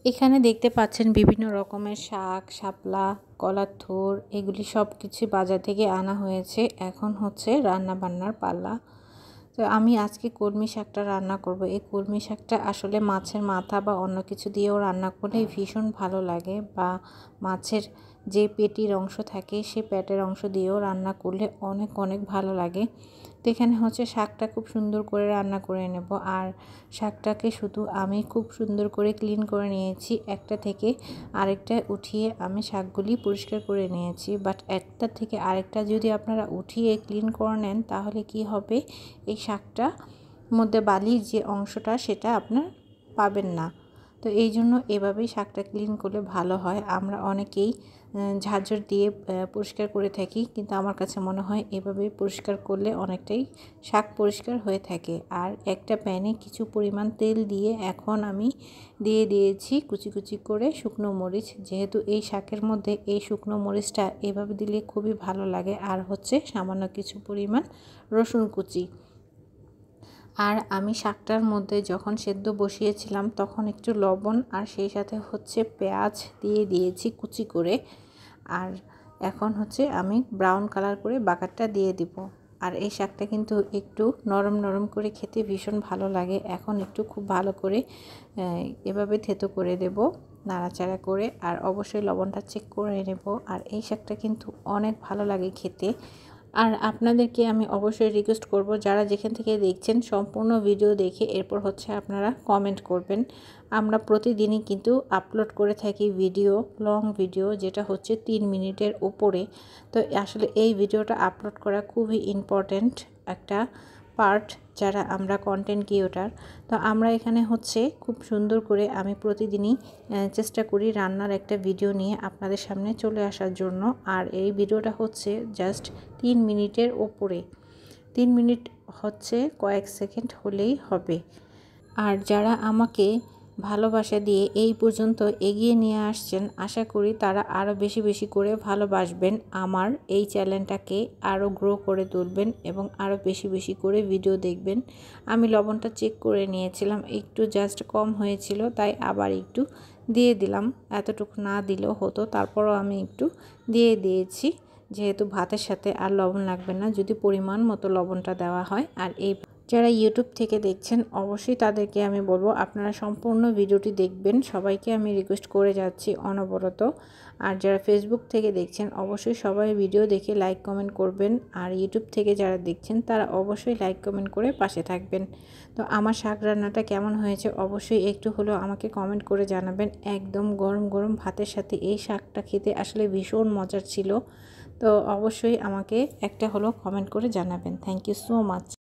এখানে দেখতে পাচ্ছেন বিভিন্ন রকমের শাক, শাপলা, কলার থোড় এগুলি সব কিছু বাজার থেকে আনা হয়েছে। এখন হচ্ছে রান্না বান্নার পালা। তো আমি আজকে কলমি শাকটা রান্না করব। এই কলমি শাকটা আসলে মাছের মাথা বা অন্য কিছু দিয়েও রান্না করলে ভীষণ ভালো লাগে, বা মাছের যে পেটির অংশ থাকে সেই পেটের অংশ দিয়েও রান্না করলে অনেক অনেক ভালো লাগে। তো এখানে হচ্ছে শাকটা খুব সুন্দর করে রান্না করে নেব। আর শাকটাকে শুধু আমি খুব সুন্দর করে ক্লিন করে নিয়েছি, একটা থেকে আরেকটা উঠিয়ে আমি শাকগুলি পরিষ্কার করে নিয়েছি। বাট একটা থেকে আরেকটা যদি আপনারা উঠিয়ে ক্লিন করে নেন তাহলে কি হবে, এই শাকটার মধ্যে বালির যে অংশটা সেটা আপনার পাবেন না। তো এই জন্য এভাবেই শাকটা ক্লিন করলে ভালো হয়। আমরা অনেকেই ঝাঁঝর দিয়ে পরিষ্কার করে থাকি, কিন্তু আমার কাছে মনে হয় এভাবেই পরিষ্কার করলে অনেকটাই শাক পরিষ্কার হয়ে থাকে। আর একটা প্যানে কিছু পরিমাণ তেল দিয়ে এখন আমি দিয়ে দিয়েছি কুচি কুচি করে শুকনো মরিচ, যেহেতু এই শাকের মধ্যে এই শুকনো মরিচটা এভাবে দিলে খুবই ভালো লাগে। আর হচ্ছে সামান্য কিছু পরিমাণ রসুন কুচি। আর আমি শাকটার মধ্যে যখন সেদ্ধ বসিয়েছিলাম তখন একটু লবণ আর সেই সাথে হচ্ছে পেঁয়াজ দিয়ে দিয়েছি কুচি করে। আর এখন হচ্ছে আমি ব্রাউন কালার করে বাগারটা দিয়ে দিব। আর এই শাকটা কিন্তু একটু নরম নরম করে খেতে ভীষণ ভালো লাগে। এখন একটু খুব ভালো করে এভাবে থেতো করে দেব নাড়াচাড়া করে, আর অবশ্যই লবণটা চেক করে নেব। আর এই শাকটা কিন্তু অনেক ভালো লাগে খেতে। আর আপনাদেরকে আমি অবশ্যই রিকোয়েস্ট করব, যারা যেখান থেকে দেখছেন সম্পূর্ণ ভিডিও দেখে এরপর হচ্ছে আপনারা কমেন্ট করবেন। আমরা প্রতিদিনই কিন্তু আপলোড করে থাকি ভিডিও, লং ভিডিও, যেটা হচ্ছে 3 মিনিটের উপরে। তো আসলে এই ভিডিওটা আপলোড করা খুবই ইম্পর্ট্যান্ট একটা পার্ট যারা আমরা কন্টেন্ট ক্রিয়েটর। তো আমরা এখানে হচ্ছে খুব সুন্দর করে আমি প্রতিদিনই চেষ্টা করি রান্নার একটা ভিডিও নিয়ে আপনাদের সামনে চলে আসার জন্য। আর এই ভিডিওটা হচ্ছে জাস্ট 3 মিনিটের ওপরে, 3 মিনিট হচ্ছে কয়েক সেকেন্ড হলেই হবে। আর যারা আমাকে ভালোবাসা দিয়ে এই পর্যন্ত এগিয়ে নিয়ে আসছেন, আশা করি তারা আরও বেশি বেশি করে ভালোবাসবেন, আমার এই চ্যানেলটাকে আরও গ্রো করে তুলবেন এবং আরও বেশি বেশি করে ভিডিও দেখবেন। আমি লবণটা চেক করে নিয়েছিলাম, একটু জাস্ট কম হয়েছিল, তাই আবার একটু দিয়ে দিলাম। এতটুকু না দিলেও হতো, তারপরও আমি একটু দিয়ে দিয়েছি, যেহেতু ভাতের সাথে আর লবণ লাগবে না যদি পরিমাণ মতো লবণটা দেওয়া হয়। আর এই যারা ইউটিউব থেকে দেখছেন অবশ্যই তাদেরকে আমি বলবো আপনারা সম্পূর্ণ ভিডিওটি দেখবেন, সবাইকে আমি রিকোয়েস্ট করে যাচ্ছি অনবরত। আর যারা ফেসবুক থেকে দেখছেন অবশ্যই সবাই ভিডিও দেখে লাইক কমেন্ট করবেন। আর ইউটিউব থেকে যারা দেখছেন তারা অবশ্যই লাইক কমেন্ট করে পাশে থাকবেন। তো আমার শাক রান্নাটা কেমন হয়েছে অবশ্যই একটু হলেও আমাকে কমেন্ট করে জানাবেন। একদম গরম গরম ভাতের সাথে এই শাকটা খেতে আসলে ভীষণ মজার ছিল। তো অবশ্যই আমাকে একটা হলেও কমেন্ট করে জানাবেন। Thank you so much.